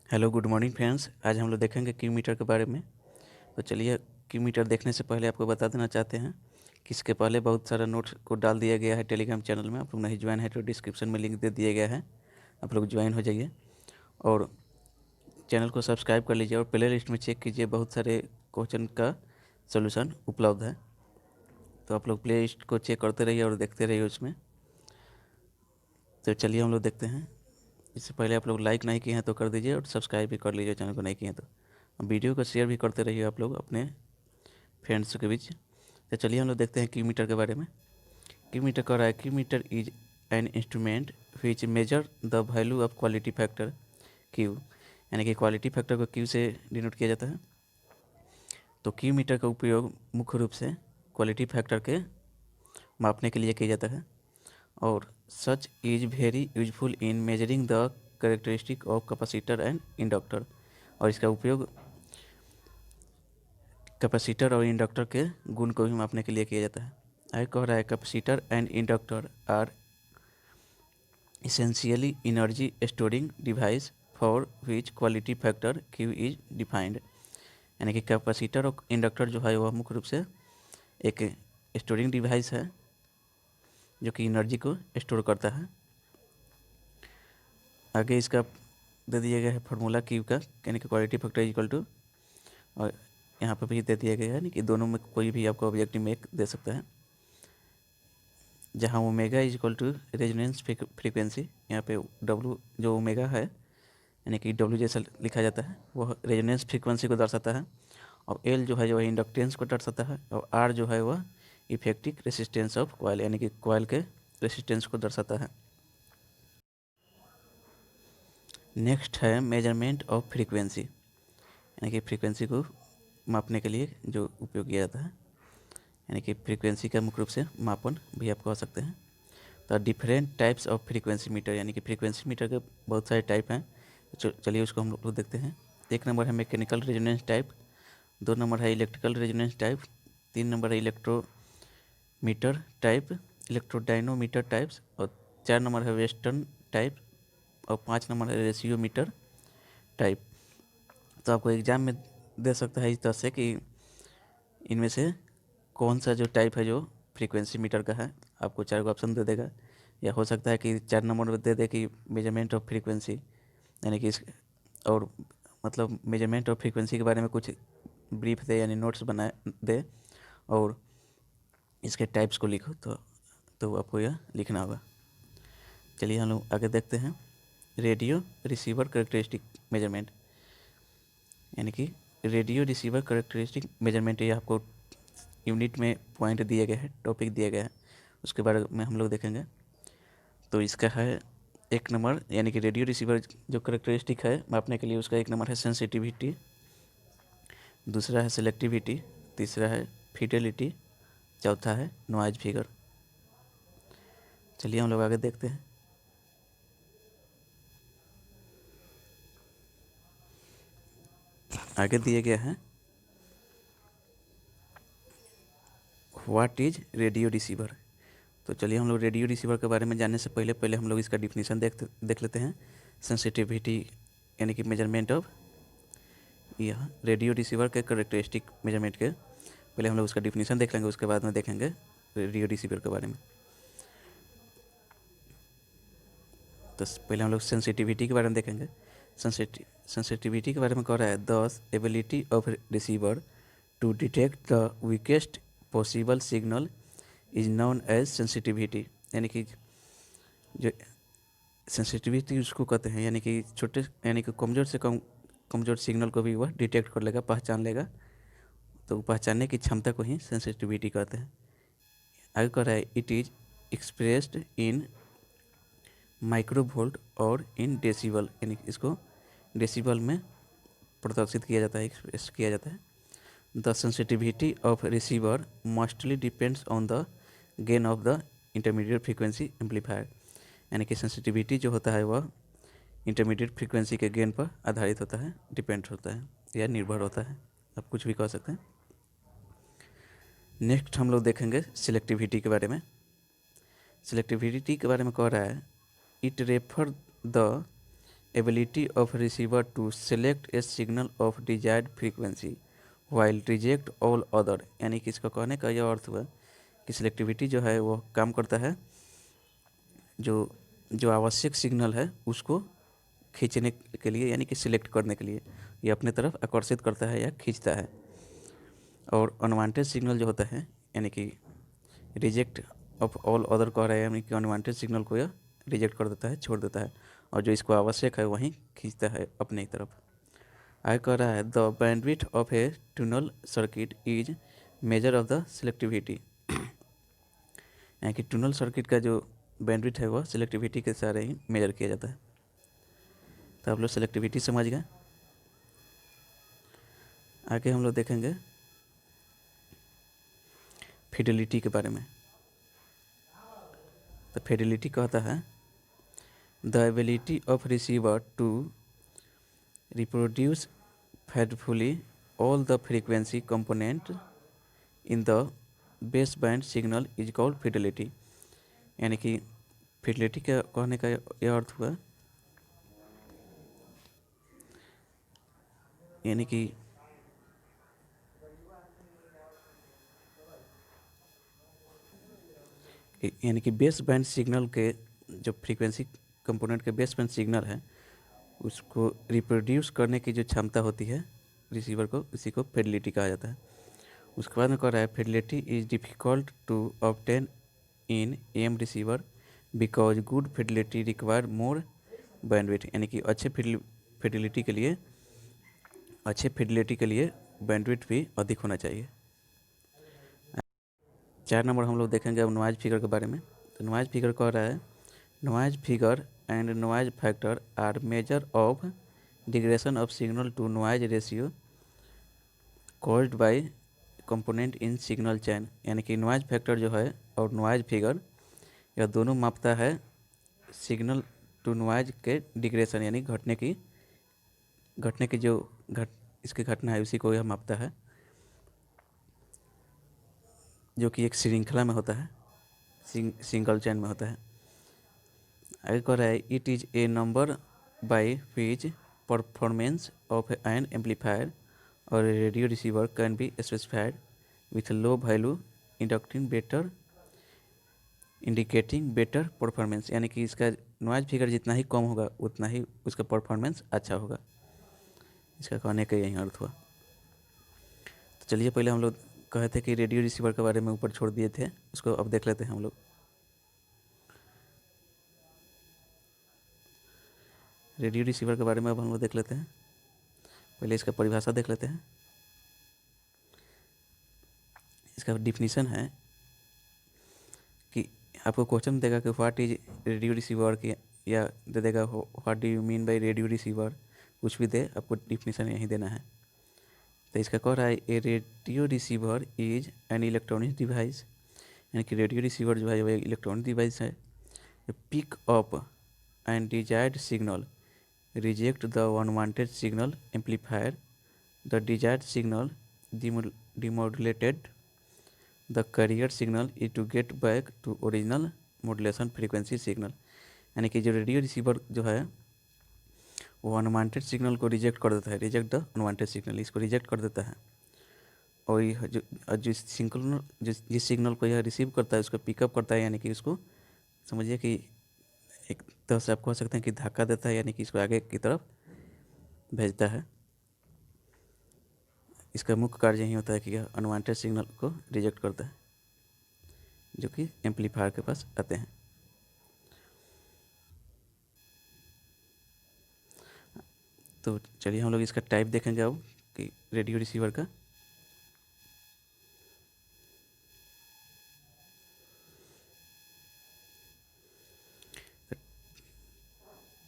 Hello good morning friends. आज हम लोग देखेंगे क्यू मीटर के बारे में। तो चलिए, क्यू मीटर देखने से पहले आपको बता देना चाहते हैं कि इसके पहले बहुत सारा नोट्स को डाल दिया गया है टेलीग्राम चैनल में। आप लोग नहीं ज्वाइन है तो डिस्क्रिप्शन में लिंक दे दिया गया है, आप लोग ज्वाइन हो जाइए और चैनल को सब्सक्राइब कर लीजिए और प्ले लिस्ट में चेक कीजिए, बहुत सारे क्वेश्चन का सोल्यूशन उपलब्ध है। तो आप लोग प्ले लिस्ट को चेक करते रहिए और देखते रहिए उसमें। तो चलिए हम लोग देखते हैं। इससे पहले आप लोग लाइक नहीं किए हैं तो कर दीजिए और सब्सक्राइब भी कर लीजिए चैनल को नहीं किए हैं तो। वीडियो को शेयर भी करते रहिए आप लोग अपने फ्रेंड्स के बीच। तो चलिए हम लोग देखते हैं क्यू मीटर के बारे में। क्यू मीटर कह रहा है Q meter is an instrument which measure the value of quality factor Q, यानी कि क्वालिटी फैक्टर को क्यू से डिनोट किया जाता है। तो क्यू मीटर का उपयोग मुख्य रूप से क्वालिटी फैक्टर के मापने के लिए किया जाता है और such is very useful in measuring the characteristic of capacitor and inductor. और इसका उपयोग कैपेसिटर और इंडक्टर के गुण को भी मापने के लिए किया जाता है। आगे कह रहा है capacitor and inductor are essentially energy storing device for which quality factor Q is defined. यानी कि कैपेसिटर और इंडक्टर जो है वह मुख्य रूप से एक स्टोरिंग डिवाइस है जो कि एनर्जी को स्टोर करता है। आगे इसका दे दिया गया है फार्मूला क्यू का, यानी कि क्वालिटी फैक्टर इक्वल टू, और यहाँ पर भी दे दिया गया है यानी कि दोनों में कोई भी आपको ऑब्जेक्टिव में एक दे सकता है। जहाँ omega is equal to resonance frequency, यहाँ पे डब्लू जो ओमेगा है यानी कि डब्लू जैसा लिखा जाता है वह रेजोनेंस फ्रीक्वेंसी को दर्शाता है, और एल जो है वह इंडक्टेंस को दर्शाता है, और आर जो है वह इफेक्टिव रेसिस्टेंस ऑफ कॉइल यानी कि कॉइल के रेसिस्टेंस को दर्शाता है। नेक्स्ट है मेजरमेंट ऑफ फ्रीक्वेंसी, यानी कि फ्रीक्वेंसी को मापने के लिए जो उपयोग किया जाता है, यानी कि फ्रीक्वेंसी का मुख्य रूप से मापन भी आप कह सकते हैं। तो different types of frequency meter, यानी कि फ्रीक्वेंसी मीटर के बहुत सारे टाइप हैं। चलिए उसको हम लोग देखते हैं। एक नंबर है मैकेनिकल रेजोनेंस टाइप, दो नंबर है इलेक्ट्रिकल रेजोनेंस टाइप, तीन नंबर है इलेक्ट्रोमीटर टाइप, इलेक्ट्रोडाइनोमीटर टाइप्स, और चार नंबर है वेस्टर्न टाइप, और पाँच नंबर है रेशियोमीटर टाइप। तो आपको एग्जाम में दे सकता है इस तरह से कि इनमें से कौन सा जो टाइप है जो फ्रीक्वेंसी मीटर का है, आपको चार को ऑप्शन दे देगा। या हो सकता है कि चार नंबर में दे दे कि मेजरमेंट ऑफ फ्रीक्वेंसी, यानी कि इस और मतलब मेजरमेंट ऑफ फ्रीक्वेंसी के बारे में कुछ ब्रीफ दे यानी नोट्स बनाए दे और इसके टाइप्स को लिखो, तो आपको यह लिखना होगा। चलिए हम लोग आगे देखते हैं। रेडियो रिसीवर करेक्टरिस्टिक मेजरमेंट, यानी कि रेडियो रिसीवर करेक्टरिस्टिक मेजरमेंट, ये आपको यूनिट में पॉइंट दिया गया है, टॉपिक दिया गया है, उसके बारे में हम लोग देखेंगे। तो इसका है एक नंबर, यानी कि रेडियो रिसीवर जो करेक्टरिस्टिक है मापने के लिए उसका एक नंबर है सेंसिटिविटी, दूसरा है सेलेक्टिविटी, तीसरा है फिडेलिटी, चौथा है नॉइज फिगर। चलिए हम लोग आगे देखते हैं। आगे दिए गया है व्हाट इज रेडियो रिसीवर। तो चलिए हम लोग रेडियो रिसीवर के बारे में जानने से पहले पहले हम लोग इसका डिफिनीसन देख लेते हैं। सेंसिटिविटी यानी कि मेजरमेंट ऑफ, यह रेडियो रिसीवर के करेक्टरिस्टिक मेजरमेंट के पहले हम लोग उसका डिफिनीसन देख लेंगे, उसके बाद में देखेंगे रेडियो रिसीवर के बारे में। तो पहले हम लोग सेंसिटिविटी के बारे में देखेंगे। सेंसिटिविटी के बारे में कह रहा है this ability of receiver to detect the weakest possible signal is known as sensitivity, यानी कि जो सेंसिटिविटी उसको कहते हैं, यानी कि छोटे यानी कि कमज़ोर से कमज़ोर सिग्नल को भी वह डिटेक्ट कर लेगा, पहचान लेगा। तो पहचानने की क्षमता को ही सेंसिटिविटी कहते हैं। आगे कह रहा है it is expressed in microvolt और इन डेसिबल, यानी इसको डेसिबल में प्रदर्शित किया जाता है, एक्सप्रेस किया जाता है। The sensitivity of receiver mostly depends on the gain of the intermediate frequency amplifier, यानी कि सेंसिटिविटी जो होता है वह इंटरमीडिएट फ्रीक्वेंसी के गेन पर आधारित होता है, डिपेंड होता है या निर्भर होता है, आप कुछ भी कह सकते हैं। नेक्स्ट हम लोग देखेंगे सिलेक्टिविटी के बारे में। सिलेक्टिविटी के बारे में कह रहा है it refer the ability of receiver to select a signal of desired frequency while reject all other, यानी कि इसका कहने का यह अर्थ हुआ कि सिलेक्टिविटी जो है वो काम करता है जो जो आवश्यक सिग्नल है उसको खींचने के लिए, यानी कि सिलेक्ट करने के लिए ये अपने तरफ आकर्षित करता है या खींचता है। और अनवांटेड सिग्नल जो होता है यानी कि रिजेक्ट ऑफ ऑल अदर कह रहे हैं, यानी कि अनवांटेड सिग्नल को यह रिजेक्ट कर देता है, छोड़ देता है, और जो इसको आवश्यक है वहीं खींचता है अपने ही तरफ। आगे कह रहा है the bandwidth of A tunnel circuit is measure of the selectivity, यानी कि ट्यूनल सर्किट का जो बैंडविड्थ है वह सिलेक्टिविटी के सहारे ही मेजर किया जाता है। तो आप लोग सिलेक्टिविटी समझ गए। आगे हम लोग देखेंगे फिडेलिटी के बारे में। तो फिडेलिटी कहता है the ability of receiver to reproduce faithfully all the frequency component in the baseband signal is called fidelity, यानी कि फिडेलिटी का कहने का यह अर्थ हुआ यानी कि बेस बैंड सिग्नल के जो फ्रीक्वेंसी कंपोनेंट के बेस बैंड सिग्नल है उसको रिप्रोड्यूस करने की जो क्षमता होती है रिसीवर को, उसी को फिडेलिटी कहा जाता है। उसके बाद में कह रहा है fidelity is difficult to obtain in M receiver because good fidelity require more bandwidth, यानी कि अच्छे फिडेलिटी के लिए बैंडविड्थ भी अधिक होना चाहिए। 4 नंबर हम लोग देखेंगे अब नॉइज फिगर के बारे में। तो नॉइज फिगर कह रहा है noise figure and noise factor are measure of degradation of signal to noise ratio caused by component in signal chain, यानी कि नॉइज फैक्टर जो है और नॉइज फिगर यह दोनों मापता है सिग्नल टू नॉइज के डिग्रेशन, यानी घटने की जो इसकी घटना है उसी को यह मापता है, जो कि एक श्रृंखला में होता है, सिंगल चैन में होता है। आगे कह रहा है it is a number by which performance of an amplifier or radio receiver can be specified with low value indicating better performance, यानी कि इसका नॉइज फिगर जितना ही कम होगा उतना ही उसका परफॉर्मेंस अच्छा होगा। इसका कहने का यही अर्थ हुआ। तो चलिए पहले हम लोग कहे थे कि रेडियो रिसीवर के बारे में ऊपर छोड़ दिए थे, उसको अब देख लेते हैं हम लोग। रेडियो रिसीवर के बारे में अब हम लोग देख लेते हैं। पहले इसका परिभाषा देख लेते हैं। इसका डिफिनीशन है कि आपको क्वेश्चन देगा कि व्हाट इज रेडियो रिसीवर की, या दे देगा what do you mean by radio receiver, कुछ भी दे, आपको डिफिनीशन यही देना है। तो इसका कह रहा है a radio receiver is an electronic device, यानी कि रेडियो रिसीवर जो है वो एक इलेक्ट्रॉनिक डिवाइस है। Pick up and desired signal reject the unwanted signal amplifier the desired signal demodulated the carrier signal is to get back to original modulation frequency signal, यानी कि जो रेडियो रिसीवर जो है वो अनवांटेड सिग्नल को reject कर देता है, रिजेक्ट द अनवांटेड सिग्नल, इसको रिजेक्ट कर देता है। और यह जिस सिग्नल को यह रिसीव करता है उसको पिकअप करता है, यानी कि उसको समझिए कि एक तरह से आप कह सकते हैं कि धक्का देता है, यानी कि इसको आगे की तरफ भेजता है। इसका मुख्य कार्य यही होता है कि यह अनवांटेड सिग्नल को रिजेक्ट करता है जो कि एम्पलीफायर के पास आते हैं। तो चलिए हम लोग इसका टाइप देखेंगे अब कि रेडियो रिसीवर का।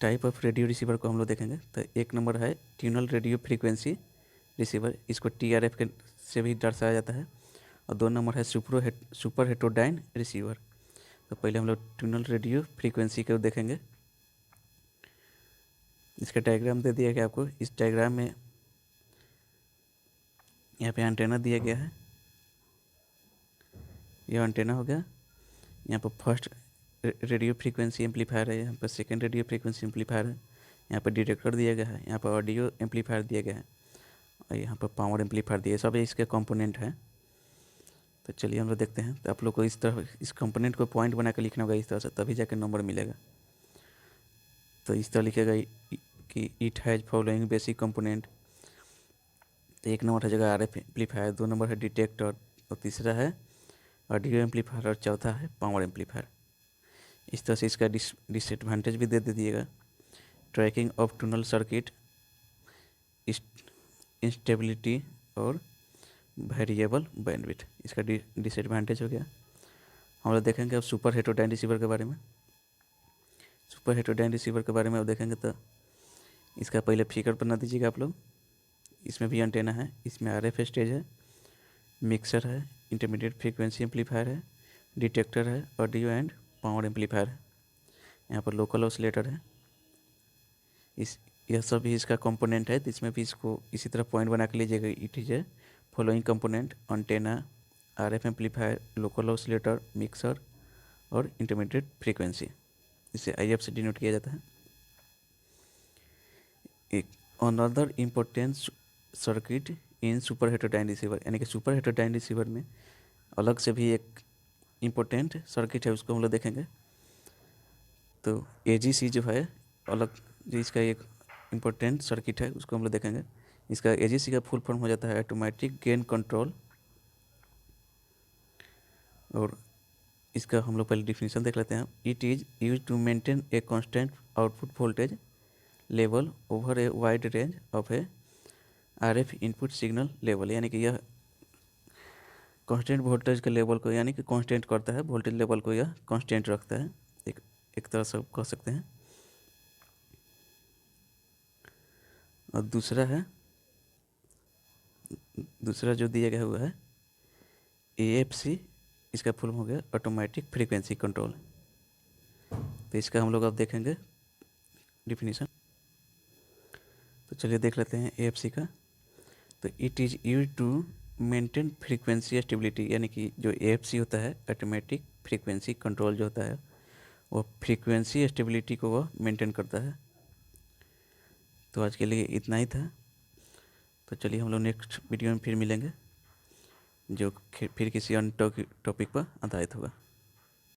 टाइप ऑफ रेडियो रिसीवर को हम लोग देखेंगे। तो 1 नंबर है ट्यूनल रेडियो फ्रीक्वेंसी रिसीवर, इसको TRF के से भी दर्शाया जाता है। और 2 नंबर है सुपर हेटेरोडाइन रिसीवर। तो पहले हम लोग ट्यूनल रेडियो फ्रीक्वेंसी को देखेंगे। इसका डायग्राम दे दिया गया आपको। इस डायग्राम में यहाँ पे एंटेना दिया गया है, यह एंटेना हो गया। यहाँ पर फर्स्ट रेडियो फ्रीक्वेंसी एम्पलीफायर है, यहाँ पर सेकेंड रेडियो फ्रीक्वेंसी एम्पलीफायर है, यहाँ पर डिटेक्टर दिया गया है, यहाँ पर ऑडियो एम्पलीफायर दिया गया है और यहाँ पर पावर एम्पलीफायर दिया, सब इसके कंपोनेंट हैं। तो चलिए हम लोग देखते हैं। तो आप लोग को इस तरह इस कंपोनेंट को पॉइंट बना कर लिखना होगा इस तरह से, तभी जाकर नंबर मिलेगा। तो इस तरह लिखेगा कि it has following basic component. तो 1 नंबर है जगह आर एफ एम्पलीफायर, 2 नंबर है डिटेक्टर और तीसरा है ऑडियो एम्पलीफायर और चौथा है पावर एम्पलीफायर। इस तरह से इसका डिसएडवांटेज भी दे दिएगा। Tracking of tunnel circuit, instability और वेरिएबल बैंडविड्थ, इसका डिसएडवांटेज हो गया। हम लोग देखेंगे अब सुपर हेटेरोडाइन रिसीवर के बारे में। सुपर हेटेरोडाइन रिसीवर के बारे में अब देखेंगे तो इसका पहले फिगर बना दीजिएगा आप लोग। इसमें भी एंटेना है, इसमें आरएफ स्टेज है, मिक्सर है, इंटरमीडिएट फ्रीक्वेंसी एम्पलीफायर है, डिटेक्टर है, ऑडियो एंड पावर एम्पलीफायर है। यहाँ पर लोकल ऑसिलेटर है। यह सब भी इसका कंपोनेंट है। तो इसमें भी इसको इसी तरह पॉइंट बना के लीजिएगा। It is a following component: antenna, RF amplifier, local oscillator, mixer और इंटरमीडिएट फ्रीक्वेंसी। इसे आईएफ से डिनोट किया जाता है। एक another important circuit in super heterodyne receiver, यानी कि सुपर हेटेरोडाइन रिसीवर में अलग से भी एक इम्पोर्टेंट सर्किट है, उसको हम लोग देखेंगे। तो एजीसी जो है अलग, जो इसका एक इम्पोर्टेंट सर्किट है, उसको हम लोग देखेंगे। इसका एजीसी का फुल फॉर्म हो जाता है ऑटोमेटिक गेन कंट्रोल। और इसका हम लोग पहले डिफिनीशन देख लेते हैं। It is use to maintain a constant output voltage level over a wide range of a RF input signal level, यानी कि यह कांस्टेंट वोल्टेज के लेवल को, यानी कि कांस्टेंट करता है, वोल्टेज लेवल को यह कांस्टेंट रखता है, एक तरह से कह सकते हैं। और दूसरा जो दिया गया हुआ है एएफसी, इसका फुल हो गया ऑटोमेटिक फ्रीक्वेंसी कंट्रोल। तो इसका हम लोग अब देखेंगे डिफिनीशन। तो चलिए देख लेते हैं एएफसी का। तो it is use to maintain frequency stability, यानी कि जो एएफसी होता है ऑटोमेटिक फ्रीक्वेंसी कंट्रोल जो होता है, वो फ्रीक्वेंसी स्टेबिलिटी को वह मेंटेन करता है। तो आज के लिए इतना ही था। तो चलिए हम लोग नेक्स्ट वीडियो में फिर मिलेंगे, जो फिर किसी अन्य टॉपिक पर आधारित होगा।